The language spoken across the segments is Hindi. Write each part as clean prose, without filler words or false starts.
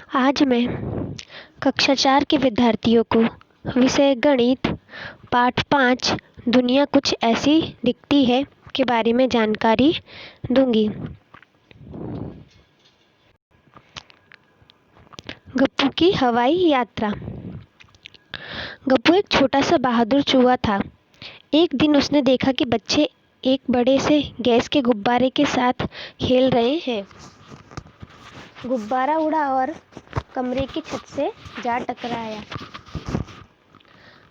आज मैं कक्षा 4 के विद्यार्थियों को विषय गणित पाठ 5 दुनिया कुछ ऐसी दिखती है के बारे में जानकारी दूंगी। गप्पू की हवाई यात्रा। गप्पू एक छोटा सा बहादुर चूहा था। एक दिन उसने देखा कि बच्चे एक बड़े से गैस के गुब्बारे के साथ खेल रहे हैं। गुब्बारा उड़ा और कमरे की छत से जा टकराया।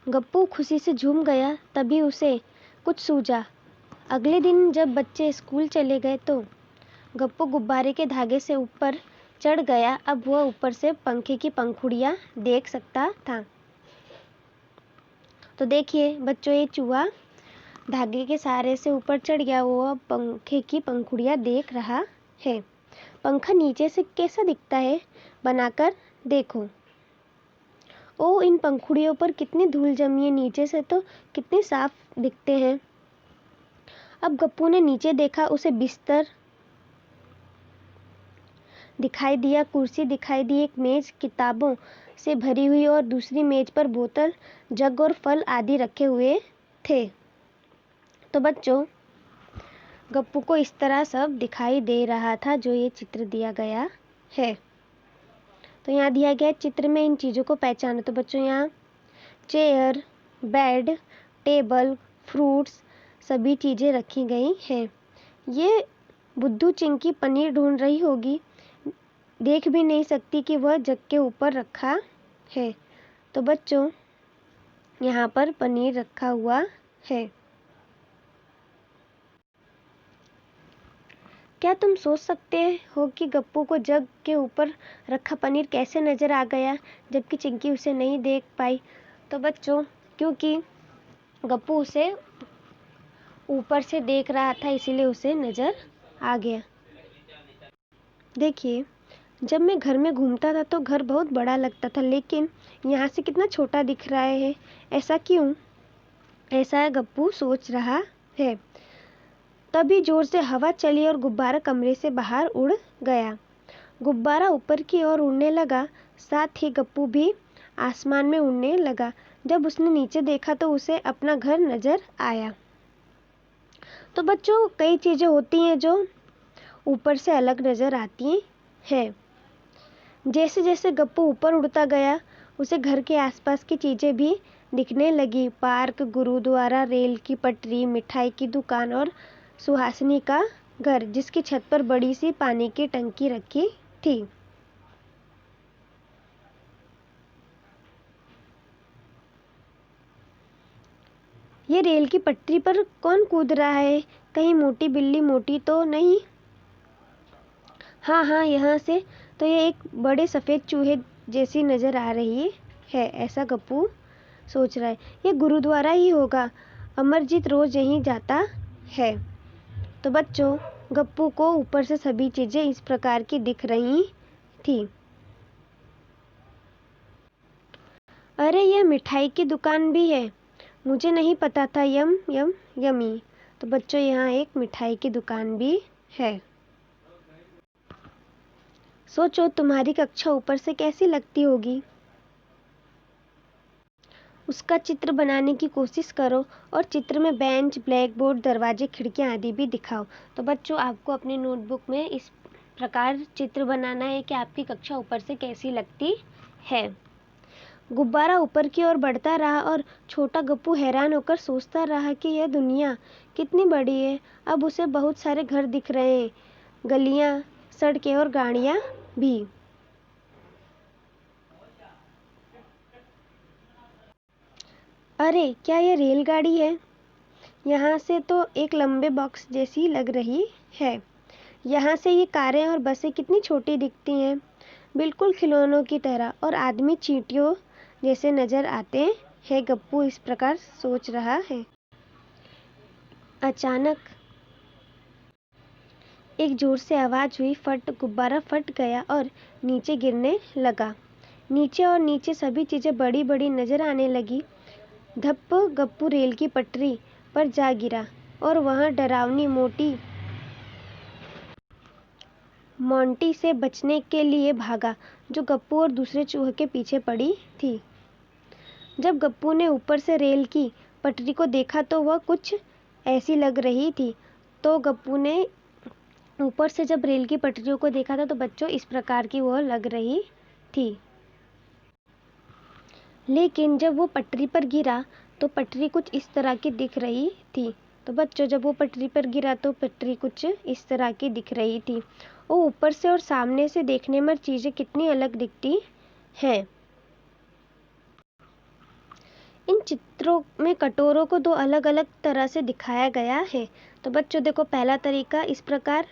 गप्पू खुशी से झूम गया। तभी उसे कुछ सूझा। अगले दिन जब बच्चे स्कूल चले गए तो गप्पू गुब्बारे के धागे से ऊपर चढ़ गया। अब वह ऊपर से पंखे की पंखुड़ियाँ देख सकता था। तो देखिए बच्चों, ये चूहा धागे के सहारे से ऊपर चढ़ गया। वो अब पंखे की पंखुड़ियाँ देख रहा है। पंखा नीचे से कैसा दिखता है, बनाकर देखो। ओ, इन पंखुड़ियों पर कितनी धूल जमी है, नीचे से तो कितने साफ दिखते हैं। अब गप्पू ने नीचे देखा। उसे बिस्तर दिखाई दिया, कुर्सी दिखाई दी, एक मेज किताबों से भरी हुई और दूसरी मेज पर बोतल, जग और फल आदि रखे हुए थे। तो बच्चों, गप्पू को इस तरह सब दिखाई दे रहा था जो ये चित्र दिया गया है। तो यहाँ दिया गया चित्र में इन चीज़ों को पहचानो। तो बच्चों, यहाँ चेयर, बेड, टेबल, फ्रूट्स सभी चीज़ें रखी गई हैं। ये बुद्धू चिंकी पनीर ढूंढ रही होगी, देख भी नहीं सकती कि वह जग के ऊपर रखा है। तो बच्चों, यहाँ पर पनीर रखा हुआ है। क्या तुम सोच सकते हो कि गप्पू को जग के ऊपर रखा पनीर कैसे नज़र आ गया जबकि चिंकी उसे नहीं देख पाई? तो बच्चों, क्योंकि गप्पू उसे ऊपर से देख रहा था इसीलिए उसे नज़र आ गया। देखिए, जब मैं घर में घूमता था तो घर बहुत बड़ा लगता था, लेकिन यहाँ से कितना छोटा दिख रहा है। ऐसा क्यों? ऐसा गप्पू सोच रहा है। तभी जोर से हवा चली और गुब्बारा कमरे से बाहर उड़ गया। गुब्बारा ऊपर की ओर उड़ने लगा, साथ ही गप्पू भी आसमान में उड़ने लगा। जब उसने नीचे देखा तो उसे अपना घर नजर आया। तो बच्चों, कई चीज़ें होती हैं जो ऊपर से अलग नजर आती हैं। जैसे जैसे गप्पू ऊपर उड़ता गया, उसे घर के आसपास की चीज़ें भी दिखने लगी। पार्क, गुरुद्वारा, रेल की पटरी, मिठाई की दुकान और सुहासिनी का घर, जिसकी छत पर बड़ी सी पानी की टंकी रखी थी। ये रेल की पटरी पर कौन कूद रहा है? कहीं मोटी बिल्ली मोटी तो नहीं? हाँ, यहाँ से तो ये एक बड़े सफ़ेद चूहे जैसी नज़र आ रही है, ऐसा गप्पू सोच रहा है। ये गुरुद्वारा ही होगा, अमरजीत रोज यहीं जाता है। तो बच्चों, गप्पू को ऊपर से सभी चीज़ें इस प्रकार की दिख रही थी। अरे, यह मिठाई की दुकान भी है, मुझे नहीं पता था। यम यम यमी। तो बच्चों, यहाँ एक मिठाई की दुकान भी है। सोचो, तुम्हारी कक्षा ऊपर से कैसी लगती होगी। उसका चित्र बनाने की कोशिश करो और चित्र में बेंच, ब्लैक बोर्ड, दरवाजे, खिड़कियाँ आदि भी दिखाओ। तो बच्चों, आपको अपनी नोटबुक में इस प्रकार चित्र बनाना है कि आपकी कक्षा ऊपर से कैसी लगती है। गुब्बारा ऊपर की ओर बढ़ता रहा और छोटा गप्पू हैरान होकर सोचता रहा कि यह दुनिया कितनी बड़ी है। अब उसे बहुत सारे घर दिख रहे हैं, गलियाँ, सड़कें और गाड़ियाँ भी। अरे, क्या यह रेलगाड़ी है? यहाँ से तो एक लंबे बॉक्स जैसी लग रही है। यहाँ से ये कारें और बसें कितनी छोटी दिखती हैं, बिल्कुल खिलौनों की तरह, और आदमी चींटियों जैसे नजर आते हैं। गप्पू इस प्रकार सोच रहा है। अचानक एक जोर से आवाज हुई, फट। गुब्बारा फट गया और नीचे गिरने लगा। नीचे और नीचे सभी चीजें बड़ी बड़ी नजर आने लगी। धप्प, गप्पू रेल की पटरी पर जा गिरा और वहां डरावनी मोटी मोंटी से बचने के लिए भागा, जो गप्पू और दूसरे चूहे के पीछे पड़ी थी। जब गप्पू ने ऊपर से रेल की पटरी को देखा तो वह कुछ ऐसी लग रही थी। तो गप्पू ने ऊपर से जब रेल की पटरियों को देखा था तो बच्चों इस प्रकार की वह लग रही थी। लेकिन जब वो पटरी पर गिरा तो पटरी कुछ इस तरह की दिख रही थी। तो बच्चों जब वो पटरी पर गिरा तो पटरी कुछ इस तरह की दिख रही थी। और ऊपर से और सामने से देखने में चीज़ें कितनी अलग दिखती हैं। इन चित्रों में कटोरों को दो अलग अलग तरह से दिखाया गया है। तो बच्चों देखो, पहला तरीका इस प्रकार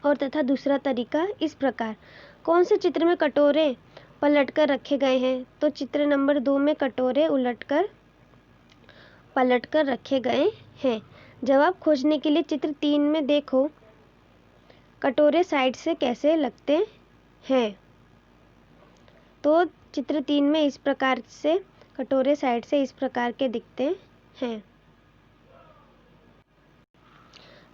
और तथा दूसरा तरीका इस प्रकार। कौन से चित्र में कटोरे पलटकर रखे गए हैं? तो चित्र नंबर 2 में कटोरे पलटकर रखे गए हैं। जवाब खोजने के लिए चित्र 3 में देखो, कटोरे साइड से कैसे लगते हैं। तो चित्र 3 में इस प्रकार से कटोरे साइड से इस प्रकार के दिखते हैं।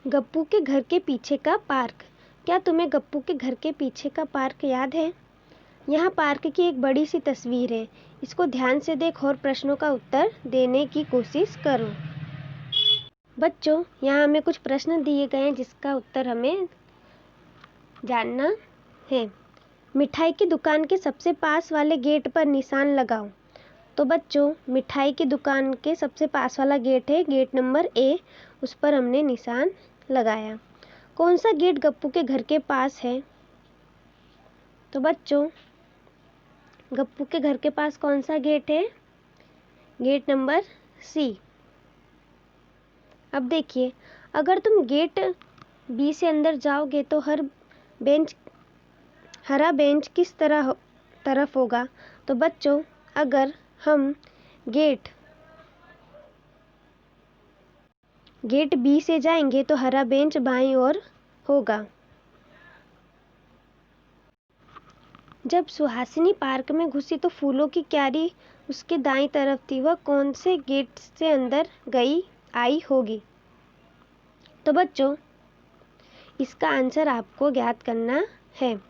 गप्पू के घर के पीछे का पार्क। क्या तुम्हें गप्पू के घर के पीछे का पार्क याद है? यहाँ पार्क की एक बड़ी सी तस्वीर है। इसको ध्यान से देखो और प्रश्नों का उत्तर देने की कोशिश करो। बच्चों, यहाँ हमें कुछ प्रश्न दिए गए हैं जिसका उत्तर हमें जानना है। मिठाई की दुकान के सबसे पास वाले गेट पर निशान लगाओ। तो बच्चों, मिठाई की दुकान के सबसे पास वाला गेट है गेट नंबर A, उस पर हमने निशान लगाया। कौन सा गेट गप्पू के घर के पास है? तो बच्चों, गप्पू के घर के पास कौन सा गेट है? Gate number C। अब देखिए, अगर तुम गेट B से अंदर जाओगे तो हरा बेंच किस तरफ होगा? तो बच्चों, अगर हम गेट B से जाएंगे तो हरा बेंच बाईं ओर होगा। जब सुहासिनी पार्क में घुसी तो फूलों की क्यारी उसके दाईं तरफ थी। वह कौन से गेट से अंदर आई होगी? तो बच्चों, इसका आंसर आपको ज्ञात करना है।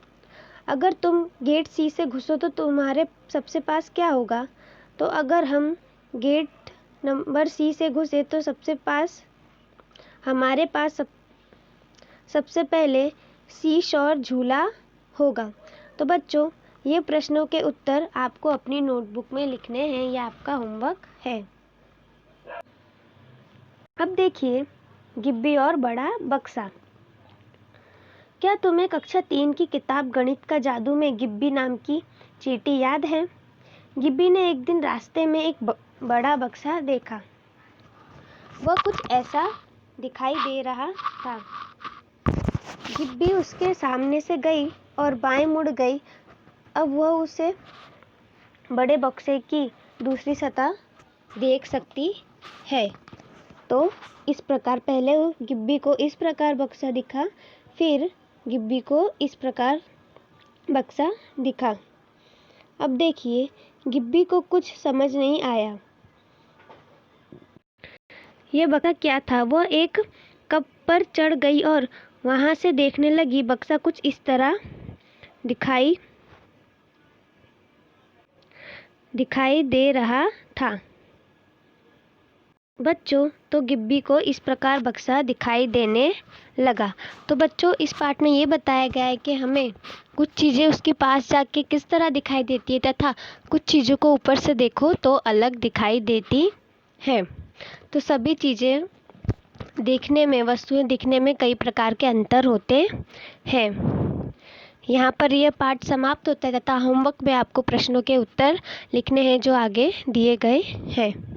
अगर तुम गेट C से घुसो तो तुम्हारे सबसे पास क्या होगा? तो अगर हम गेट नंबर C से घुसे तो हमारे पास सबसे पहले सीशोर झूला होगा। तो बच्चों, ये प्रश्नों के उत्तर आपको अपनी नोटबुक में लिखने हैं। यह आपका होमवर्क है। अब देखिए, गिब्बी और बड़ा बक्सा। क्या तुम्हें कक्षा 3 की किताब गणित का जादू में गिब्बी नाम की चींटी याद है? गिब्बी ने एक दिन रास्ते में एक बड़ा बक्सा देखा। वह कुछ ऐसा दिखाई दे रहा था। गिब्बी उसके सामने से गई और बाएं मुड़ गई। अब वह उसे बड़े बक्से की दूसरी सतह देख सकती है। तो इस प्रकार पहले गिब्बी को इस प्रकार बक्सा दिखा, फिर गिब्बी को इस प्रकार बक्सा दिखा। अब देखिए, गिब्बी को कुछ समझ नहीं आया। यह बक्सा क्या था? वह एक कप पर चढ़ गई और वहां से देखने लगी। बक्सा कुछ इस तरह दिखाई दे रहा था। बच्चों, तो गिब्बी को इस प्रकार बक्सा दिखाई देने लगा। तो बच्चों, इस पाठ में ये बताया गया है कि हमें कुछ चीज़ें उसके पास जाके किस तरह दिखाई देती है तथा कुछ चीज़ों को ऊपर से देखो तो अलग दिखाई देती है। तो सभी चीज़ें देखने में, वस्तुएं दिखने में कई प्रकार के अंतर होते हैं। यहाँ पर यह पाठ समाप्त होता है तथा होमवर्क में आपको प्रश्नों के उत्तर लिखने हैं जो आगे दिए गए हैं।